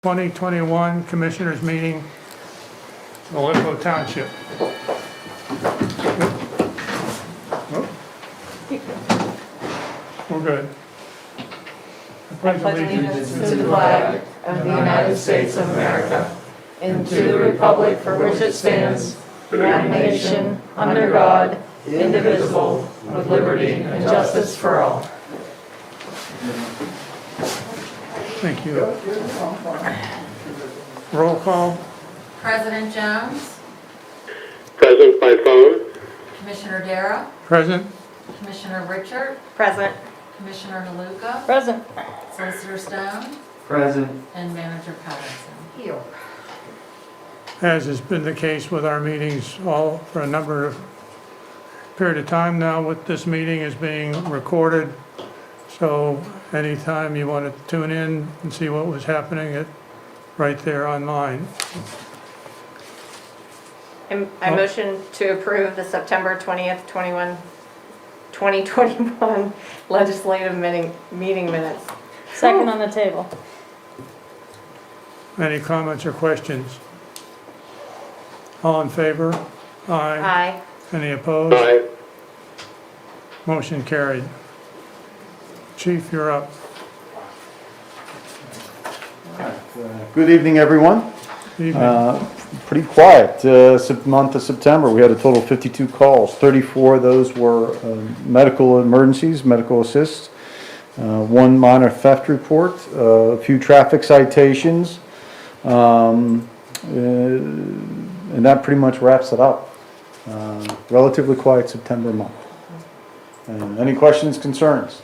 2021 Commissioners Meeting, Aleppo Township. We're good. I pledge allegiance To the flag of the United States of America and to the republic for which it stands, one nation, under God, indivisible, with liberty and justice for all. Thank you. Roll call. President Jones, Present by phone. Commissioner Darrow, Present. Commissioner Richard, Present. Commissioner DeLuca, Present. Solicitor Stone, Present. and Manager Patterson. Here. As has been the case with our meetings all for a period of time now, with this meeting is being recorded. So anytime you want to tune in and see what was happening, it's right there online. I motion to approve the September 20th, 2021 legislative meeting minutes. Second on the table. Any comments or questions? All in favor? Aye. Aye. Any opposed? Aye. Motion carried. Chief, you're up. Good evening, everyone. Evening. Pretty quiet month of September. We had a total of 52 calls. 34 of those were medical emergencies, medical assists, one minor theft report, a few traffic citations, and that pretty much wraps it up. Relatively quiet September month. And any questions, concerns?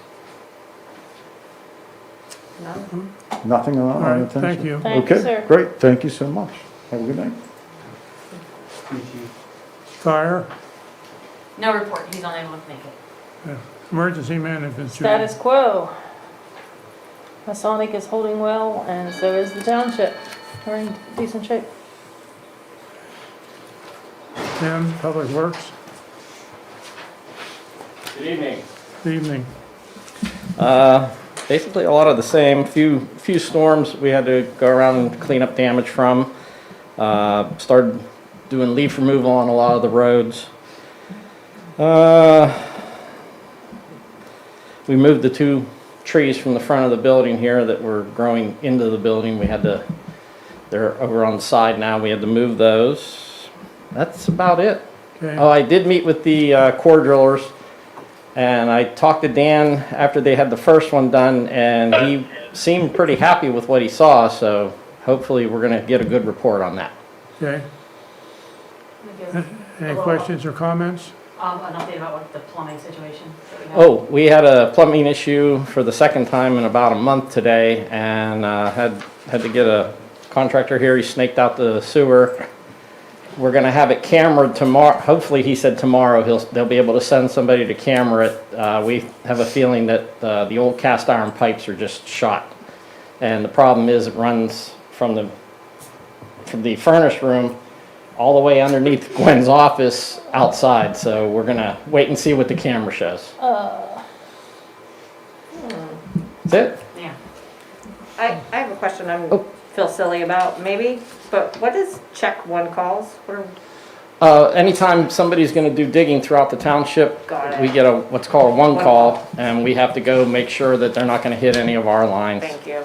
None. Nothing on All right, attention? thank you. Thank you, Okay, sir. great. Thank you so much. Have a good night. Fire, No report, he's unable to make it. emergency management. Status quo. Masonic is holding well, and so is the township. We're in decent shape. Tim, Public Works. Good evening. Evening. Basically a lot of the same, few storms we had to go around and clean up damage from. Started doing leaf removal on a lot of the roads. We moved the two trees from the front of the building here that were growing into the building. They're over on the side now. We had to move those. That's about it. Okay. Oh, I did meet with the core drillers, and I talked to Dan after they had the first one done, and he seemed pretty happy with what he saw, so hopefully we're going to get a good report on that. Okay. Any questions or comments? An update about what the plumbing situation that we have. Oh, we had a plumbing issue for the second time in about a month today, and had to get a contractor here. He snaked out the sewer. We're going to have it cameraed tomorrow. Hopefully, he said tomorrow they'll be able to send somebody to camera it. We have a feeling that the old cast iron pipes are just shot, and the problem is it runs from the furnace room all the way underneath Gwen's office outside. So we're going to wait and see what the camera shows. That's it. Yeah. I have a question I feel silly about, maybe, but what is check one calls? What are, Anytime somebody's going to do digging throughout the township, Got it. we get what's called a one One call, call. and we have to go make sure that they're not going to hit any of our lines. Thank you.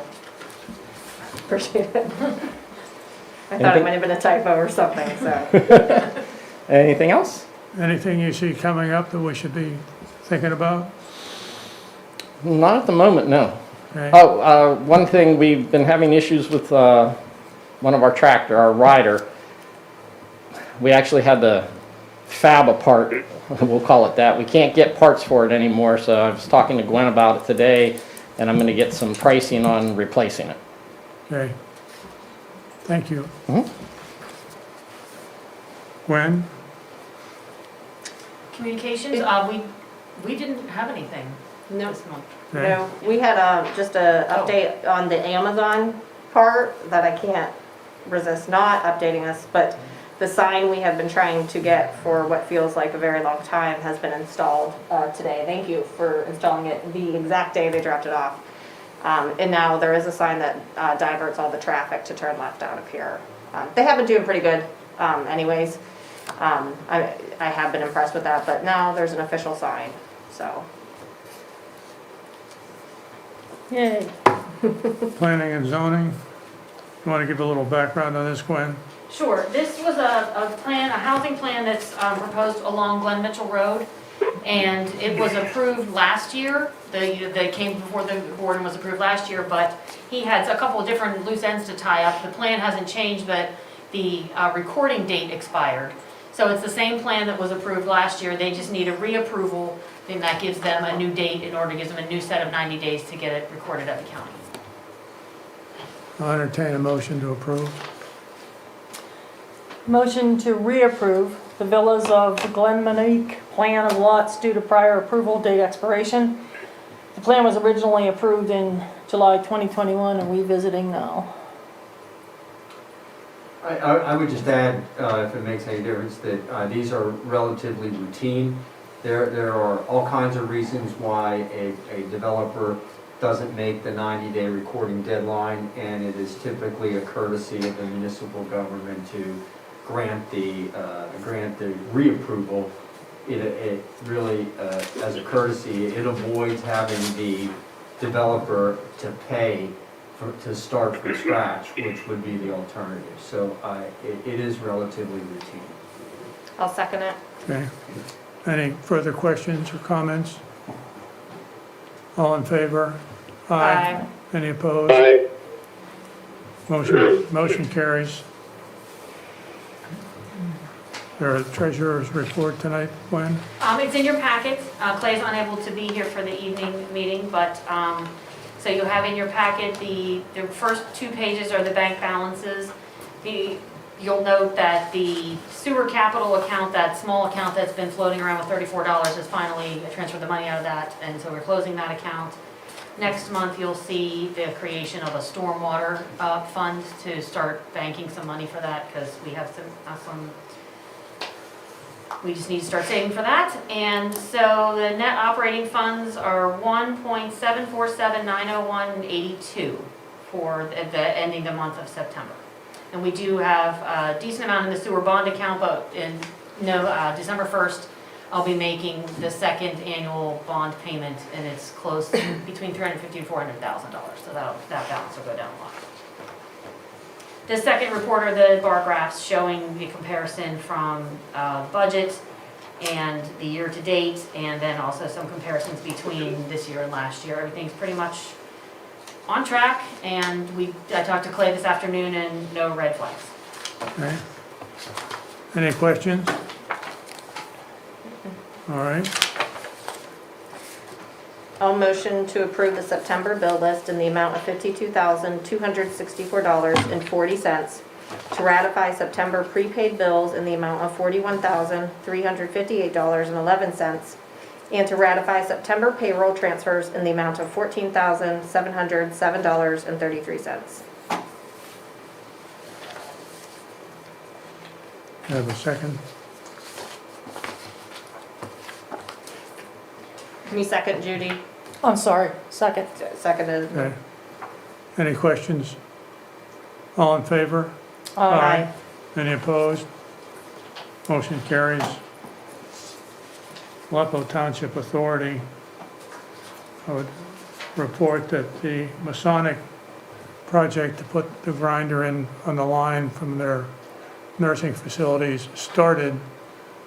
Appreciate it. I thought it might have been a typo or something, so. Anything else? Anything you see coming up that we should be thinking about? Not at the moment, no. Okay. Oh, one thing, we've been having issues with one of our rider. We actually had to fab a part, we'll call it that. We can't get parts for it anymore, so I was talking to Gwen about it today, and I'm going to get some pricing on replacing it. Okay. Thank you. Mhm. Gwen? Communications, we didn't have anything No. this month. Okay. No, we had just a update on the Amazon part that I can't resist not updating us, but the sign we have been trying to get for what feels like a very long time has been installed today. Thank you for installing it the exact day they dropped it off. And now there is a sign that diverts all the traffic to turn left out of here. They have been doing pretty good anyways. I have been impressed with that, but now there's an official sign, so. Yay. Planning and zoning, you want to give a little background on this, Gwen? Sure, this was a plan, a housing plan that's proposed along Glen Mitchell Road, and it was approved last year. They came before the board and was approved last year, but he had a couple of different loose ends to tie up. The plan hasn't changed, but the recording date expired. So it's the same plan that was approved last year, they just need a reapproval, then that gives them a new date in order to give them a new set of 90 days to get it recorded at the county. I'll entertain a motion to approve. Motion to reapprove the Villas of Glenmonique plan of lots due to prior approval date expiration. The plan was originally approved in July 2021 and revisiting now. I would just add, if it makes any difference, that these are relatively routine. There are all kinds of reasons why a developer doesn't make the 90-day recording deadline, and it is typically a courtesy of the municipal government to grant the reapproval. It really, as a courtesy, it avoids having the developer to pay to start from scratch, which would be the alternative. So it is relatively routine. I'll second it. Okay. Any further questions or comments? All in favor? Aye. Any opposed? Aye. Motion carries. There a treasurer's report tonight, Gwen? It's in your packet. Clay's unable to be here for the evening meeting, but, so you have in your packet, the first 2 pages are the bank balances. You'll note that the sewer capital account, that small account that's been floating around with $34, has finally transferred the money out of that, and so we're closing that account. Next month, you'll see the creation of a stormwater fund to start banking some money for that, because we have some we just need to start saving for that. And so the net operating funds are $1,747,901.82 for the ending the month of September. And we do have a decent amount in the sewer bond account, but December 1st, I'll be making the second annual bond payment, and it's close between $350,000 and $400,000. So that balance will go down a lot. The second report are the bar graphs showing the comparison from budget and the year to date, and then also some comparisons between this year and last year. Everything's pretty much on track, and I talked to Clay this afternoon, and no red flags. Okay. Any questions? All right. I'll motion to approve the September bill list in the amount of $52,264.40, to ratify September prepaid bills in the amount of $41,358.11, and to ratify September payroll transfers in the amount of $14,707.33. Have a second? Can you second, Judy? I'm sorry, second. Seconded. Okay. Any questions? All in favor? Aye. Any opposed? Motion carries. Aleppo Township Authority, I would report that the Masonic project to put the grinder in on the line from their nursing facilities started.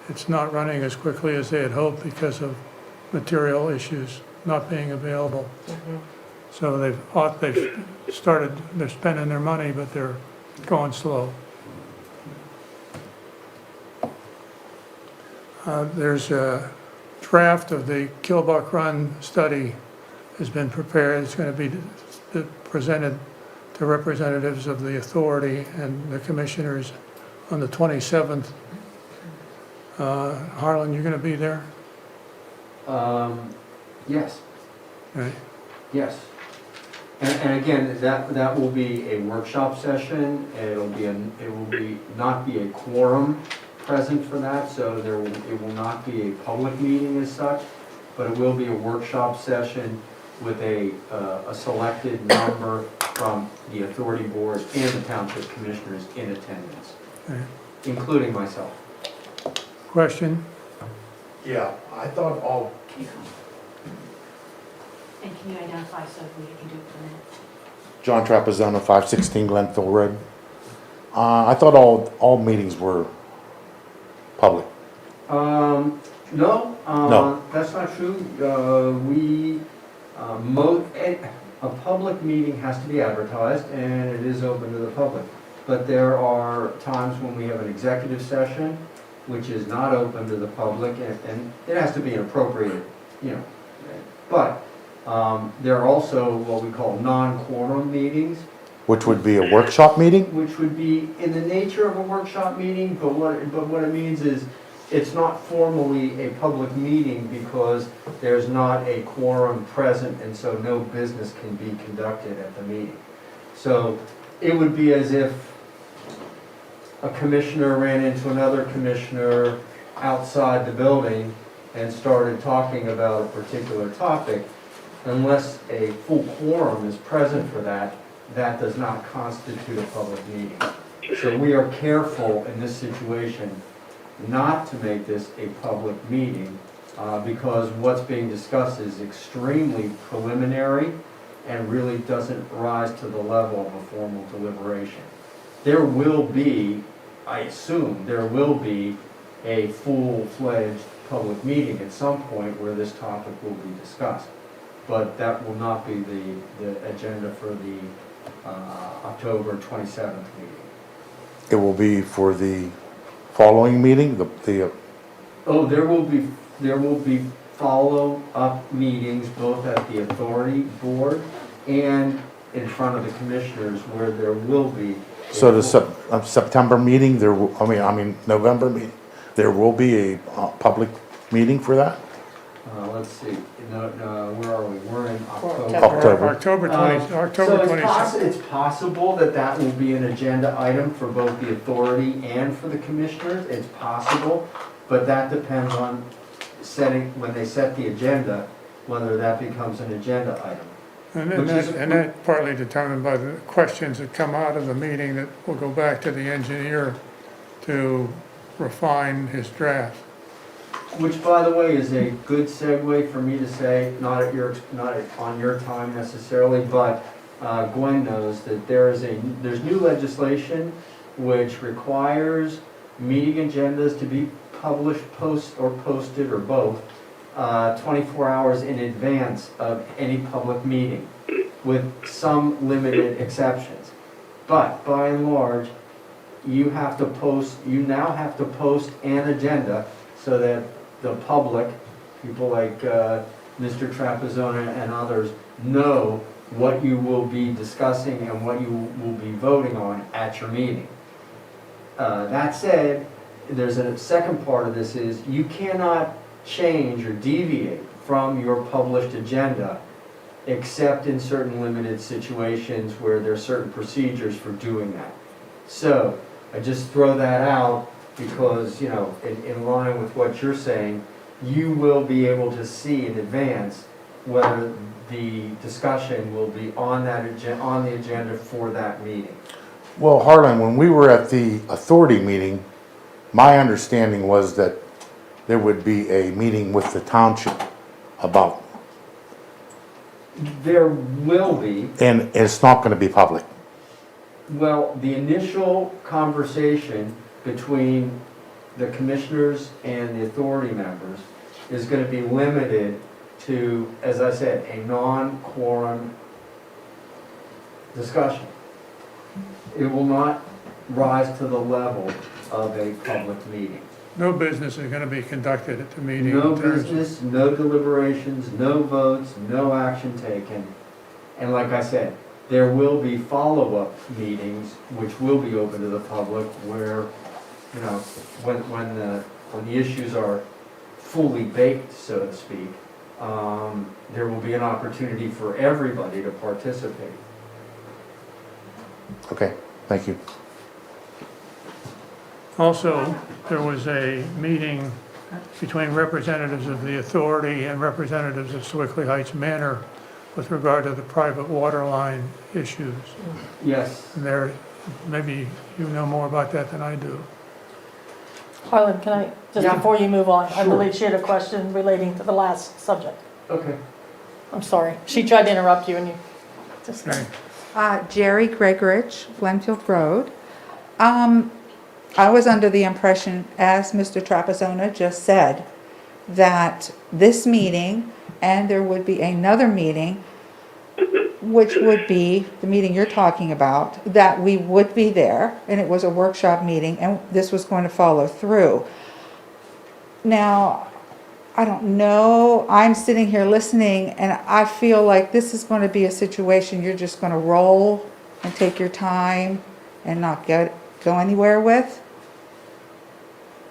It's not running as quickly as they had hoped because of material issues not being available. So they've started, they're spending their money, but they're going slow. There's a draft of the Killbuck Run study has been prepared. It's going to be presented to representatives of the authority and the commissioners on the 27th. Harlan, you're going to be there? Yes, Right. yes. And again, that will be a workshop session. It will not be a quorum present for that, so it will not be a public meeting as such, but it will be a workshop session with a selected number from the authority board and the township commissioners in attendance, Okay. including myself. Question? Yeah, I thought all, And can you identify so we can do it for a minute? John Trapezono, 516 Glenville Road. I thought all meetings were public. No, No. that's not true. A public meeting has to be advertised and it is open to the public. But there are times when we have an executive session, which is not open to the public, and it has to be an appropriate, you know. But there are also what we call non-quorum meetings, Which would be a workshop meeting? which would be in the nature of a workshop meeting, but what it means is it's not formally a public meeting because there's not a quorum present, and so no business can be conducted at the meeting. So it would be as if a commissioner ran into another commissioner outside the building and started talking about a particular topic. Unless a full quorum is present for that, that does not constitute a public meeting. So we are careful in this situation not to make this a public meeting because what's being discussed is extremely preliminary and really doesn't rise to the level of a formal deliberation. There will be, I assume, there will be a full-fledged public meeting at some point where this topic will be discussed. But that will not be the agenda for the October 27th meeting. It will be for the following meeting, Oh, there will be follow-up meetings both at the authority board and in front of the commissioners where there will be. so the September meeting, November meeting, there will be a public meeting for that? Let's see, no, where are we? We're in October. October. October So 26th. it's possible that that will be an agenda item for both the authority and for the commissioners. It's possible, but that depends on when they set the agenda, whether that becomes an agenda item. And that partly determined by the questions that come out of the meeting that will go back to the engineer to refine his draft. Which, by the way, is a good segue for me to say, not on your time necessarily, but Gwen knows that there's new legislation which requires meeting agendas to be published, posted, or both, 24 hours in advance of any public meeting, with some limited exceptions. But by and large, you now have to post an agenda so that the public, people like Mr. Trapezono and others, know what you will be discussing and what you will be voting on at your meeting. That said, there's a second part of this is you cannot change or deviate from your published agenda except in certain limited situations where there are certain procedures for doing that. So I just throw that out because, you know, in line with what you're saying, you will be able to see in advance whether the discussion will be on the agenda for that meeting. Well, Harlan, when we were at the authority meeting, my understanding was that there would be a meeting with the township about, There will be. and it's not going to be public. Well, the initial conversation between the commissioners and the authority members is going to be limited to, as I said, a non-quorum discussion. It will not rise to the level of a public meeting. No business is going to be conducted at the meeting. No in terms of- business, no deliberations, no votes, no action taken. And like I said, there will be follow-up meetings which will be open to the public where, you know, when the issues are fully baked, so to speak, there will be an opportunity for everybody to participate. Okay, thank you. Also, there was a meeting between representatives of the authority and representatives of Sewickley Heights Manor with regard to the private water line issues. Yes. And there, maybe you know more about that than I do. Harlan, can I, just Yeah. before you move on, I Sure. believe she had a question relating to the last subject. Okay. I'm sorry. She tried to interrupt you and you just. Okay. Jerry Gregorich, Glenfield Road. I was under the impression, as Mr. Trapezonia just said, that this meeting and there would be another meeting, which would be the meeting you're talking about, that we would be there, and it was a workshop meeting, and this was going to follow through. Now, I don't know, I'm sitting here listening, and I feel like this is going to be a situation you're just going to roll and take your time and not go anywhere with.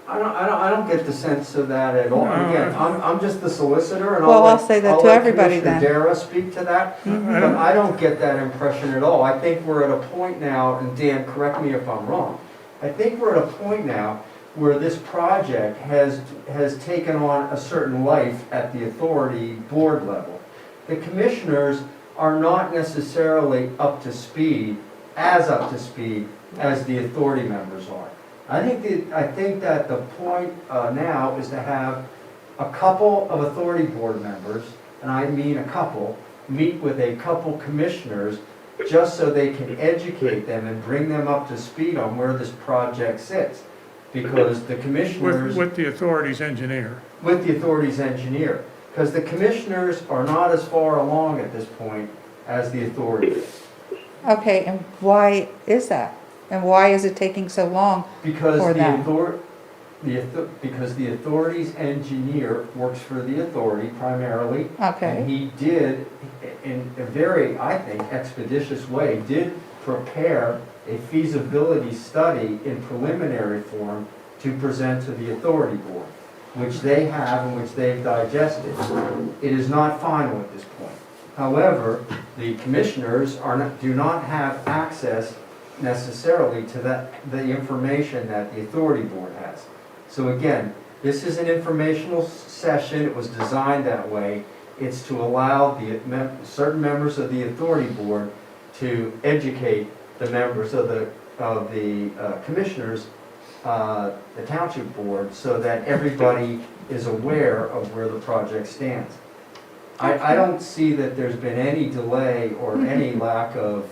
I don't get the sense of that at all. No. Again, I'm just the solicitor and Well, I'll say that to everybody then. Commissioner Dara speak to that, but I don't get that impression at all. I think we're at a point now, and Dan, correct me if I'm wrong, I think we're at a point now where this project has taken on a certain life at the authority board level. The commissioners are not necessarily up to speed as the authority members are. I think that the point now is to have a couple of authority board members, and I mean a couple, meet with a couple commissioners just so they can educate them and bring them up to speed on where this project sits. Because the commissioners... With the authority's engineer. With the authority's engineer. Because the commissioners are not as far along at this point as the authority is. Okay, and why is that? And why is it taking so long Because for the them? because the authority's engineer works for the authority primarily. Okay. And he did, in a very, I think, expeditious way, did prepare a feasibility study in preliminary form to present to the authority board, which they have and which they've digested. It is not final at this point. However, the commissioners do not have access necessarily to the information that the authority board has. So again, this is an informational session. It was designed that way. It's to allow certain members of the authority board to educate the members of the commissioners, the township board, so that everybody is aware of where the project stands. I don't see that there's been any delay or any lack of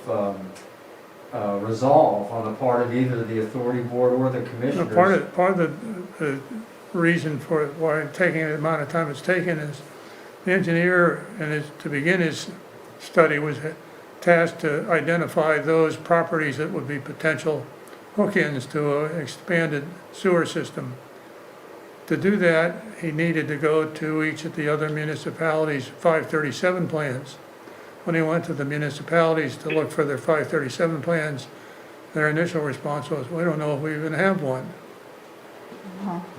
resolve on the part of either the authority board or the commissioners. Part of the reason for why it's taking the amount of time it's taken is the engineer, to begin his study, was tasked to identify those properties that would be potential hook-ins to an expanded sewer system. To do that, he needed to go to each of the other municipalities' 537 plans. When he went to the municipalities to look for their 537 plans, their initial response was, we don't know if we even have one.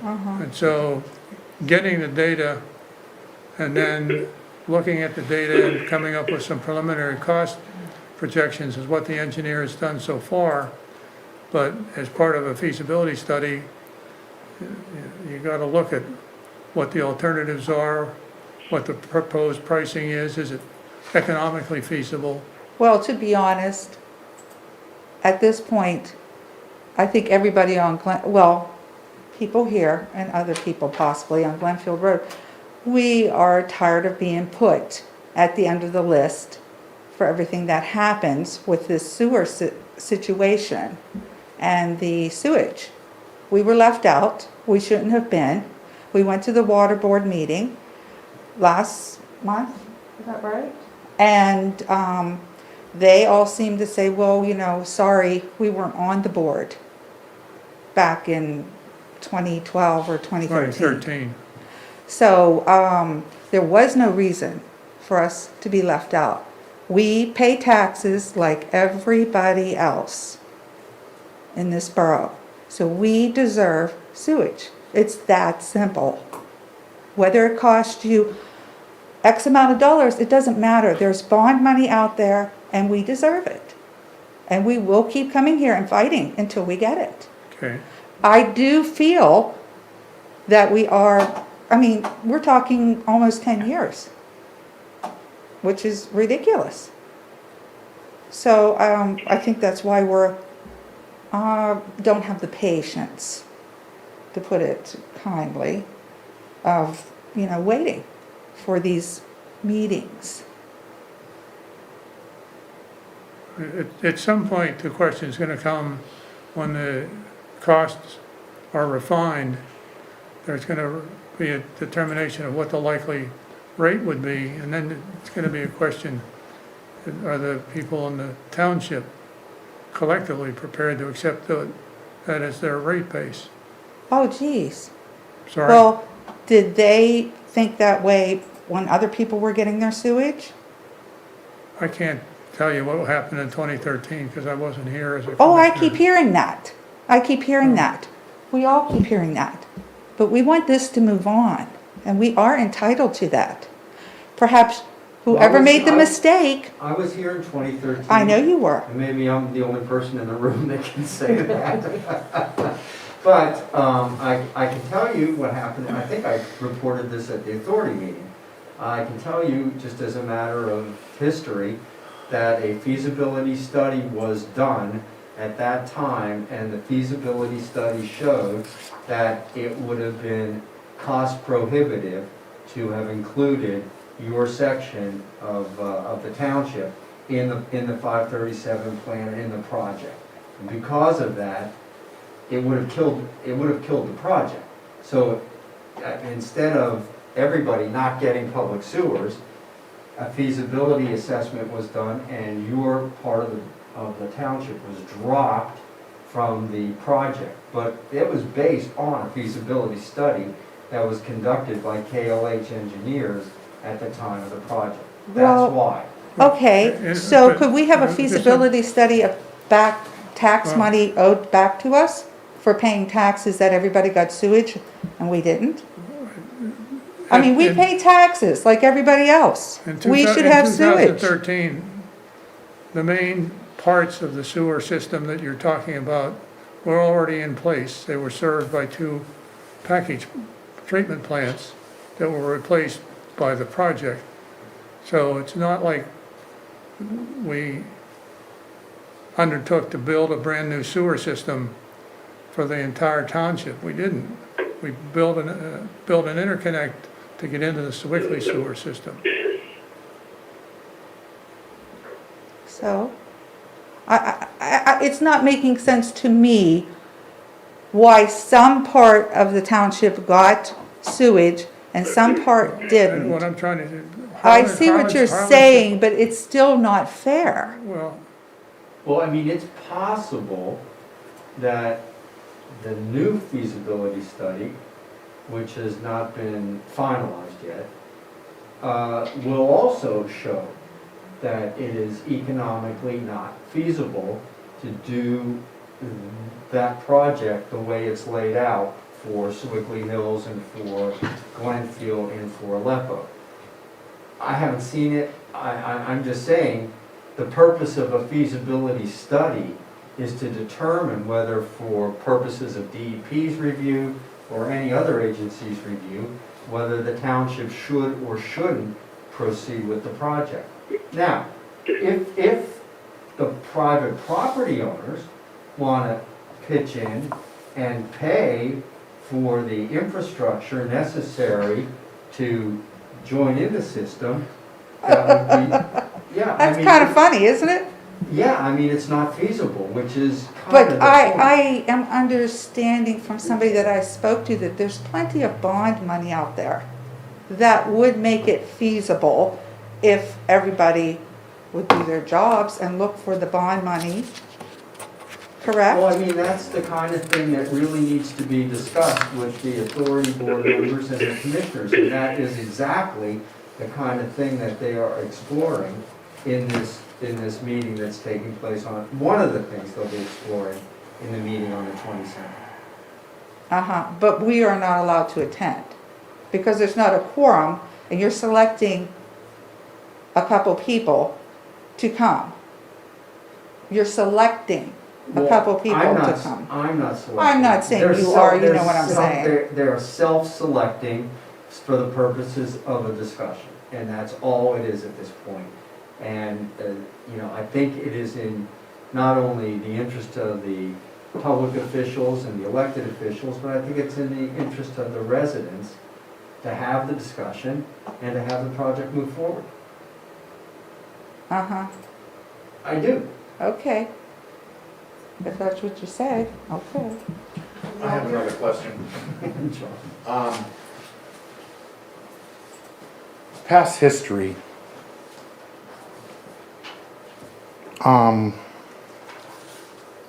And so getting the data and then looking at the data and coming up with some preliminary cost projections is what the engineer has done so far. But as part of a feasibility study, you got to look at what the alternatives are, what the proposed pricing is it economically feasible? Well, to be honest, at this point, I think everybody on people here and other people possibly on Glenfield Road, we are tired of being put at the end of the list for everything that happens with this sewer situation and the sewage. We were left out. We shouldn't have been. We went to the water board meeting last month, is that right? And they all seemed to say, well, sorry, we weren't on the board back in 2012 or 2013. 2013. So there was no reason for us to be left out. We pay taxes like everybody else in this borough. So we deserve sewage. It's that simple. Whether it costs you X amount of dollars, it doesn't matter. There's bond money out there and we deserve it. And we will keep coming here and fighting until we get it. Okay. I do feel that we're talking almost 10 years. which is ridiculous. So, I think that's why we're, don't have the patience, to put it kindly, of, waiting for these meetings. At some point, the question's gonna come when the costs are refined. There's gonna be a determination of what the likely rate would be, and then it's gonna be a question, are the people in the township collectively prepared to accept that as their rate base? Oh, geez. Sorry, Well, did they think that way when other people were getting their sewage? I can't tell you what happened in 2013, because I wasn't here as a Oh, I commissioner. keep hearing that. I keep hearing that. We all keep hearing that. But we want this to move on, and we are entitled to that. Perhaps whoever made the mistake, I was here in 2013. I know you were. And maybe I'm the only person in the room that can say that. But I can tell you what happened, and I think I reported this at the authority meeting. I can tell you, just as a matter of history, that a feasibility study was done at that time, and the feasibility study showed that it would have been cost prohibitive to have included your section of the township in the 537 plan, in the project. And because of that, it would have killed the project. So instead of everybody not getting public sewers, a feasibility assessment was done, and your part of the township was dropped from the project. But it was based on a feasibility study that was conducted by KLH engineers at the time of the project. Well, That's why. Okay, so could we have a feasibility study of back, tax money owed back to us for paying taxes that everybody got sewage and we didn't? I mean, we pay taxes like everybody else. We should have In sewage. 2013, the main parts of the sewer system that you're talking about were already in place. They were served by 2 package treatment plants that were replaced by the project. So it's not like we undertook to build a brand-new sewer system for the entire township. We didn't. We built an interconnect to get into the Sewickley sewer system. So, it's not making sense to me why some part of the township got sewage and some part And what didn't. I'm trying to do. I see what you're saying, but it's still not fair. Well, I mean, it's possible that the new feasibility study, which has not been finalized yet, will also show that it is economically not feasible to do that project the way it's laid out for Sewickley Hills and for Glenfield and for Aleppo. I haven't seen it. I'm just saying, the purpose of a feasibility study is to determine whether, for purposes of DEP's review or any other agency's review, whether the township should or shouldn't proceed with the project. Now, if the private property owners want to pitch in and pay for the infrastructure necessary to join in the system, that would be, yeah. That's kind of funny, isn't it? Yeah, I mean, it's not feasible, which is kind of But the point. I am understanding from somebody that I spoke to that there's plenty of bond money out there that would make it feasible if everybody would do their jobs and look for the bond money, correct? Well, I mean, that's the kind of thing that really needs to be discussed with the authority board members and the commissioners, and that is exactly the kind of thing that they are exploring in this meeting that's taking place on, one of the things they'll be exploring in the meeting on the 27th. But we are not allowed to attend because there's not a quorum and you're selecting a couple people to come. You're selecting a couple people to come. I'm not selecting. I'm not saying you are, you know what I'm saying. They're self-selecting for the purposes of a discussion. and that's all it is at this point. And, you know, I think it is in not only the interest of the public officials and the elected officials, but I think it's in the interest of the residents to have the discussion and to have the project move forward. Uh-huh, I do. okay. If that's what you said, okay. I have another question. Past history.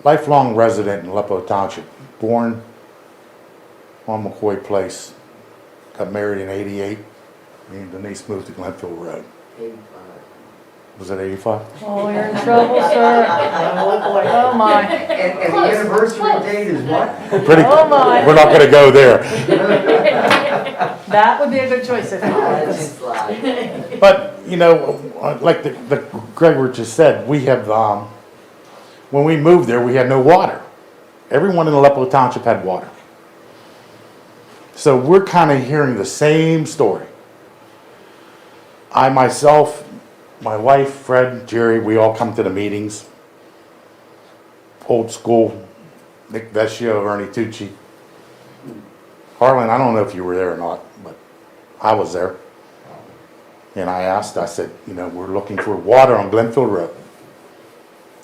Lifelong resident in Aleppo Township, born on McCoy Place, got married in '88, and Denise moved to Glenfield Road. 85. Was it 85? Oh, you're in trouble, sir. Oh, boy, oh, my. And the anniversary date is what? Pretty, Oh, my. we're not gonna go there. That would be a good choice if you But, you know, like the Gregor just said, we have, when we moved there, we had no water. Everyone in Aleppo Township had water. So we're kind of hearing the same story. I myself, my wife, Fred, Jerry, we all come to the meetings. Old school, Nick Vecchio, Ernie Tucci. Harlan, I don't know if you were there or not, but I was there. And I asked, I said, you know, we're looking for water on Glenfield Road.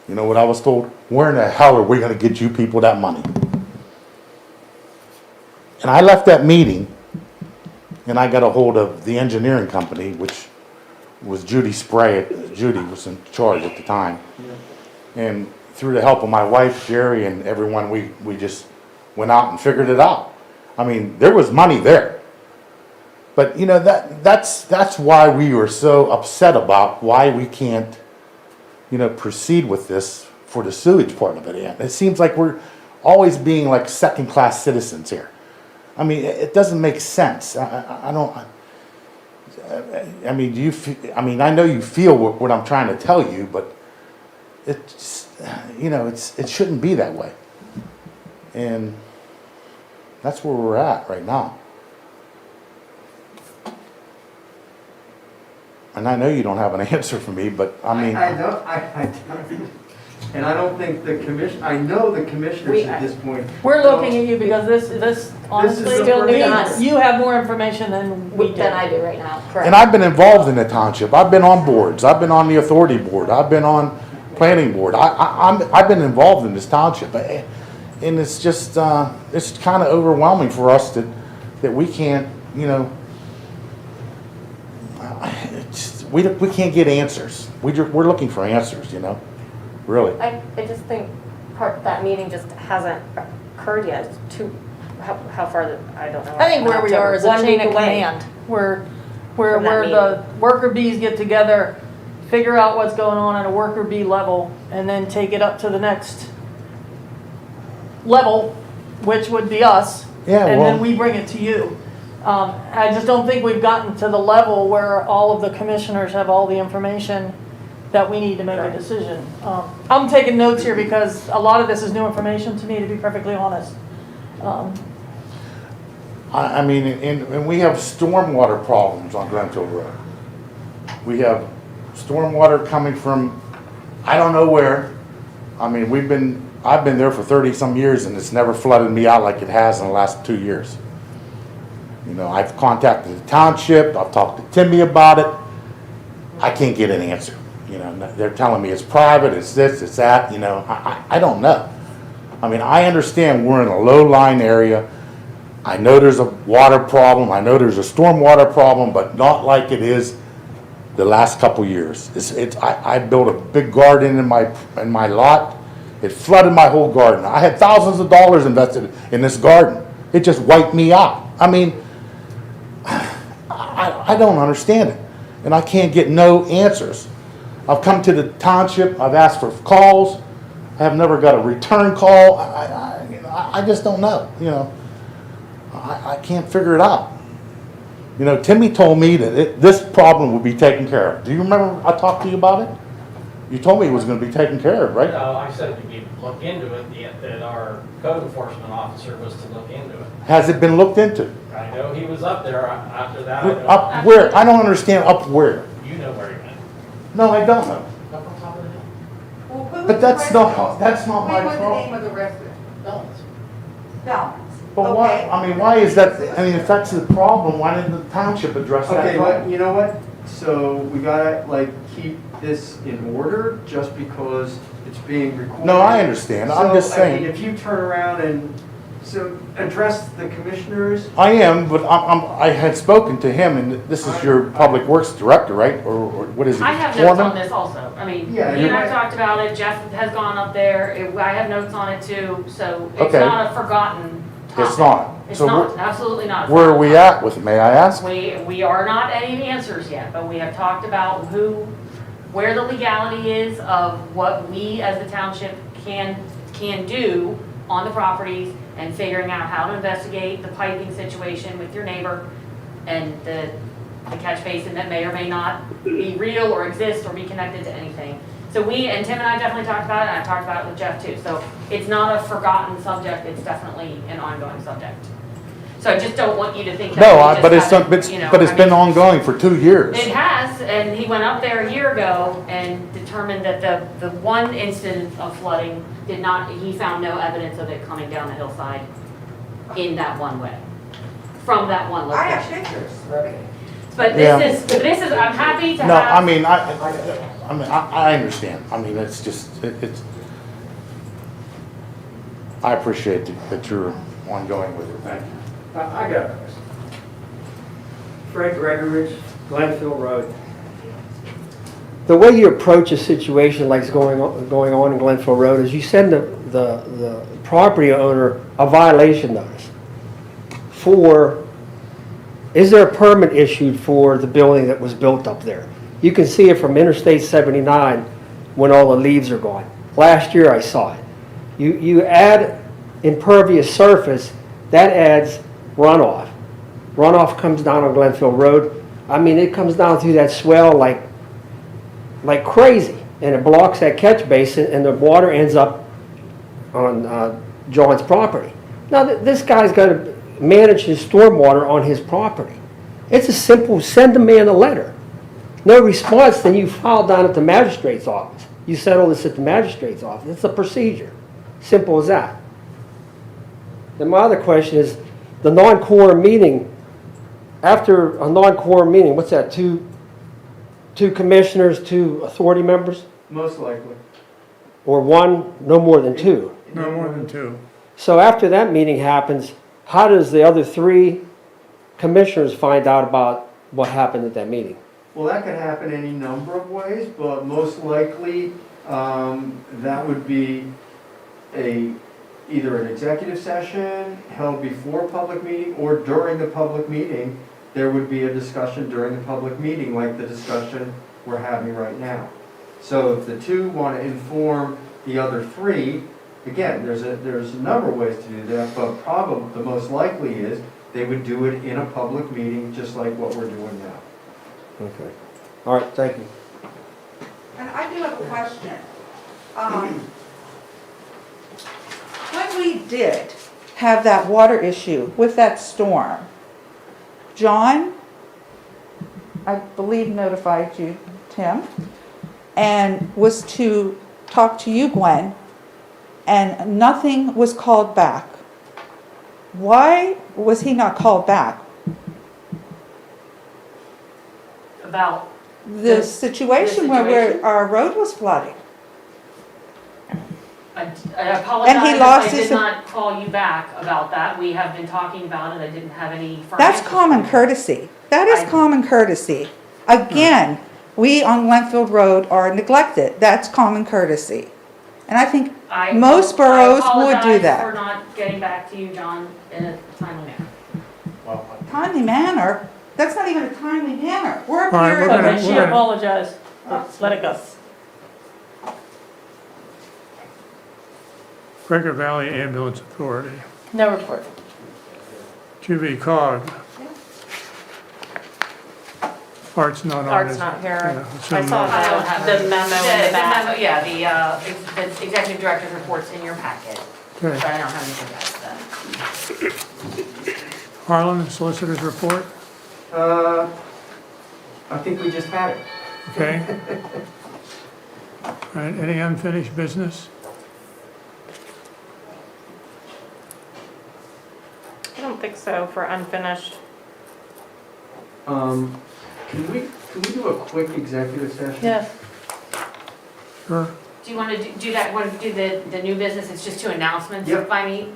You know what I was told? Where in the hell are we going to get you people that money? And I left that meeting, and I got a hold of the engineering company, which was Judy Spray. Judy was in charge at the time. And through the help of my wife, Jerry, and everyone, we just went out and figured it out. I mean, there was money there. But, you know, that's why we were so upset about why we can't, you know, proceed with this for the sewage part of it. And it seems like we're always being like second-class citizens here. I mean, it doesn't make sense. I don't. I mean, do you? I mean, I know you feel what I'm trying to tell you, but it's, you know, it shouldn't be that way. And that's where we're at right now. And I know you don't have an answer for me, but I mean. I don't, and I don't think the commission, I know the commissioners at this point. We're looking at you because this honestly, the Still new to us. you have more information than we do. Than I do right now, correct. And I've been involved in the township. I've been on boards. I've been on the authority board. I've been on planning board. I've been involved in this township. And it's just, it's kind of overwhelming for us that we can't, you know, we can't get answers. We're looking for answers, you know, really. I just think that meeting just hasn't occurred yet. It's too, how far, I don't know. I think where we are is a One chain week of away. command, where From that the worker bees get together, figure out what's going on at a worker bee level, and then take it up to the next level, which would be us. Yeah, And well- then we bring it to you. I just don't think we've gotten to the level where all of the commissioners have all the information that we need to make a decision. I'm taking notes here because a lot of this is new information to me, to be perfectly honest. I mean, and we have stormwater problems on Glenfield Road. We have stormwater coming from, I don't know where. I mean, I've been there for 30-some years and it's never flooded me out like it has in the last 2 years. You know, I've contacted the township, I've talked to Timmy about it. I can't get an answer. You know, they're telling me it's private, it's this, it's that, you know, I don't know. I mean, I understand we're in a low-lying area. I know there's a water problem, I know there's a stormwater problem, but not like it is the last couple years. I built a big garden in my lot. It flooded my whole garden. I had thousands of dollars invested in this garden. It just wiped me out. I mean, I don't understand it. And I can't get no answers. I've come to the township, I've asked for calls, I have never got a return call. I just don't know, you know. I can't figure it out. You know, Timmy told me that this problem would be taken care of. Do you remember I talked to you about it? You told me it was going to be taken care of, right? No, I said we'd look into it, that our code enforcement officer was to look into it. Has it been looked into? I know he was up there after that. I don't- Up where? I don't understand, up where? You know where he went. No, I don't know. Up on top of the hill. But that's not my Wait, what's the name problem. of the resident? Bells. Downs. But why, I mean, why is that, I mean, if that's the problem, why didn't the township address that Okay, but problem? you know what? So we gotta like keep this in order just because it's being recorded. No, I understand, I'm just So, I mean, saying, if you turn around and, so address the commissioners, I am, but I had spoken to him, and this is your public works director, right? Or what is he? I have notes on Foreman? this also. I mean, Yeah, you and I you're- talked about it, Jeff has gone up there, I have notes on it too, so it's Okay. not a forgotten topic. It's not. It's So not, absolutely not. Where are we at with it, may I ask? We are not any answers yet, but we have talked about where the legality is of what we as the township can do on the properties and figuring out how to investigate the piping situation with your neighbor and the catch basin that may or may not be real or exist or be connected to anything. So and Tim and I definitely talked about it, and I talked about it with Jeff too. So it's not a forgotten subject, it's definitely an ongoing subject. So I just don't want you to think that No, we just but it's haven't, you know, but it's I been mean, ongoing for 2 years. it has, and he went up there a year ago and determined that the one incident of flooding he found no evidence of it coming down the hillside in that one way, from that one I have location. pictures. But Yeah. this is, I'm happy to No, have. I mean, I understand, I mean, it's just, it's, I appreciate that you're ongoing with it, thank you. I got it. Fred Gregoridge, Glenfield Road. The way you approach a situation like going on in Glenfield Road is you send the property owner a violation notice is there a permit issued for the building that was built up there? You can see it from Interstate 79 when all the leaves are gone. Last year I saw it. You add impervious surface, that adds runoff. Runoff comes down on Glenfield Road. I mean, it comes down through that swell like crazy, and it blocks that catch basin, and the water ends up on John's property. Now, this guy's got to manage his stormwater on his property. It's a simple, send the man a letter. No response, then you file down at the magistrate's office. You settle this at the magistrate's office. It's a procedure. Simple as that. Then my other question is, the non-quorum meeting, after a non-quorum meeting, what's that, two commissioners, 2 authority members? most likely. Or one, no more than 2? No more than 2. So after that meeting happens, how does the other 3 commissioners find out about what happened at that meeting? Well, that could happen any number of ways, but most likely, that would be either an executive session held before a public meeting, or during the public meeting, there would be a discussion during the public meeting, like the discussion we're having right now. So if the 2 want to inform the other 3, again, there's a number of ways to do that, but probably the most likely is they would do it in a public meeting, just like what we're doing now. Okay. All right, thank you. And I do have a question. When we did have that water issue with that storm, John, I believe, notified you, Tim, and was to talk to you, Gwen, and nothing was called back. Why was he not called back? About, The situation where situation? our road was flooding. I apologize And he if lost I did his- not call you back about that. We have been talking about it. I didn't have any firm That's answers common for you. courtesy. That is I- common courtesy. Again, we on Glenfield Road are neglected. That's common courtesy. And I think I- most boroughs would do I apologize that. for not getting back to you, John, in a timely manner. Timely manner, that's not even a timely manner. We're up All right, here. we're gonna- Okay, she apologized. Let it go. Cracker Valley Ambulance Authority, No report. QV cog. Art's not on Art's this. not here. Yeah, I assume saw not. I don't have the it. memo in the back. memo, yeah, the executive director's report's in your packet, but Okay. I don't have anything else then. Harlan, Solicitor's Report, I think we just had it. okay? All right, any unfinished business? I don't think so for unfinished. Can we do a quick executive session? Yes. Sure. Do you want to do that, want to do the new business? It's just two announcements Yep. by me.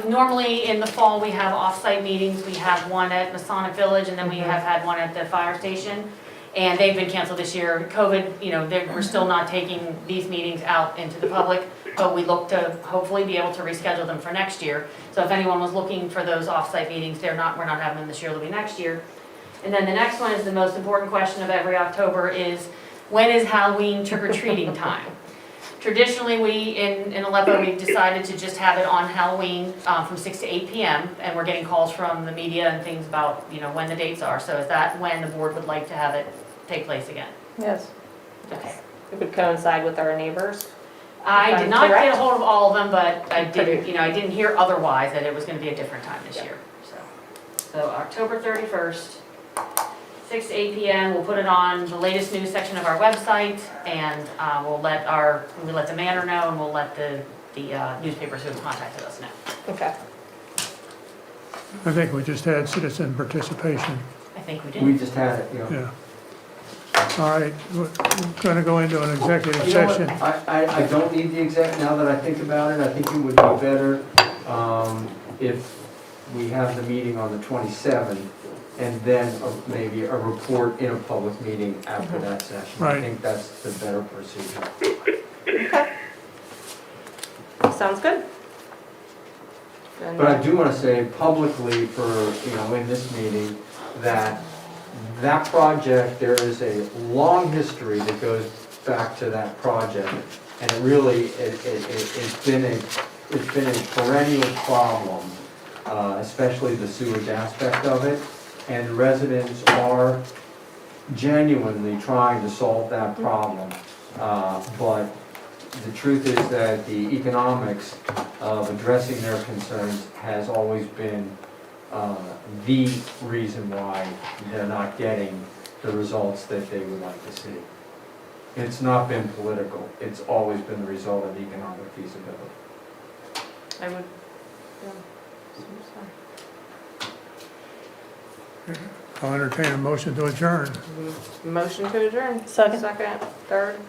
Normally in the fall, we have off-site meetings. We have one at Masonic Village and then we have had one at the fire station. And they've been canceled this year. COVID, we're still not taking these meetings out into the public, but we look to hopefully be able to reschedule them for next year. So if anyone was looking for those off-site meetings, we're not having them this year, they'll be next year. And then the next one is the most important question of every October is, when is Halloween trick-or-treating time? Traditionally, in Aleppo, we've decided to just have it on Halloween from 6 to 8 p.m. And we're getting calls from the media and things about, when the dates are. So is that when the board would like to have it take place again? Yes. Okay. It would coincide with our neighbors. I If did I'm not get a correct. hold of all of them, but I Okay. didn't, I didn't hear otherwise that it was gonna be a different time this year, so. October 31st, 6 to 8 p.m., we'll put it on the latest news section of our website, and we'll let the mayor know, and we'll let the newspapers who have contacted us know. Okay. I think we just had citizen participation, I think we We did. just had it, yeah. All right, we're going to go into an executive You know what, session. I don't need the exec, now that I think about it, I think it would be better if we have the meeting on the 27th, and then maybe a report in a public meeting after that session. I Right. think that's the better procedure. Okay. Sounds good. Then- But I do want to say publicly for, in this meeting, that project, there is a long history that goes back to that project. And it really, it's been a perennial problem, especially the sewage aspect of it. And residents are genuinely trying to solve that problem. But the truth is that the economics of addressing their concerns has always been the reason why they're not getting the results that they would like to see. It's not been political, it's always been the result of economic feasibility. I would, yeah. I'll entertain a motion to adjourn. Motion to adjourn. Second. Second, third.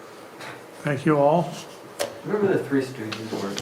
Thank you all. Remember the Three Stooges were